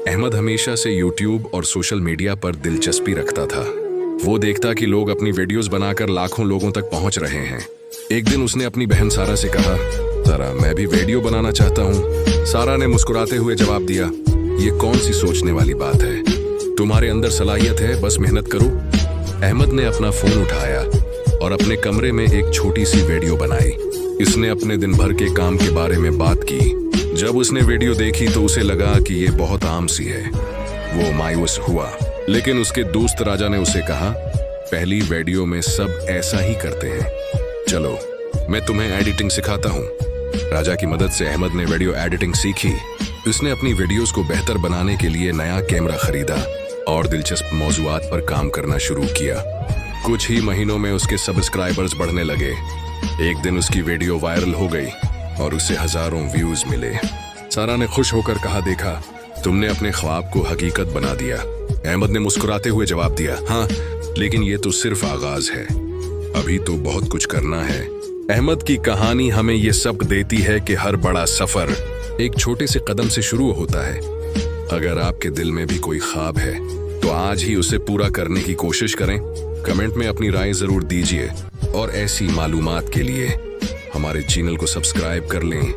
अहमद हमेशा से यूट्यूब और सोशल मीडिया पर दिलचस्पी रखता था। वो देखता कि लोग अपनी वीडियोस बनाकर लाखों लोगों तक पहुंच रहे हैं। एक दिन उसने अपनी बहन सारा से कहा, सारा मैं भी वीडियो बनाना चाहता हूँ। सारा ने मुस्कुराते हुए जवाब दिया, ये कौन सी सोचने वाली बात है, तुम्हारे अंदर सलाहियत है, बस मेहनत करो। अहमद ने अपना फोन उठाया और अपने कमरे में एक छोटी सी वीडियो बनाई। इसने अपने दिन भर के काम के बारे में बात की। जब उसने वीडियो देखी तो उसे लगा कि ये बहुत आम सी है। वो मायूस हुआ, लेकिन उसके दोस्त राजा ने उसे कहा, पहली वीडियो में सब ऐसा ही करते हैं, चलो मैं तुम्हें एडिटिंग सिखाता हूँ। राजा की मदद से अहमद ने वीडियो एडिटिंग सीखी। उसने अपनी वीडियोस को बेहतर बनाने के लिए नया कैमरा खरीदा और दिलचस्प मौजुआत पर काम करना शुरू किया। कुछ ही महीनों में उसके सब्सक्राइबर्स बढ़ने लगे। एक दिन उसकी वीडियो वायरल हो गई और उसे हजारों व्यूज मिले। सारा ने खुश होकर कहा, देखा तुमने अपने ख्वाब को हकीकत बना दिया। अहमद ने मुस्कुराते हुए जवाब दिया, हाँ लेकिन ये तो सिर्फ आगाज है, अभी तो बहुत कुछ करना है। अहमद की कहानी हमें ये सबक देती है कि हर बड़ा सफर एक छोटे से कदम से शुरू होता है। अगर आपके दिल में भी कोई ख्वाब है तो आज ही उसे पूरा करने की कोशिश करें। कमेंट में अपनी राय जरूर दीजिए और ऐसी मालूमात के लिए हमारे चैनल को सब्सक्राइब कर लें।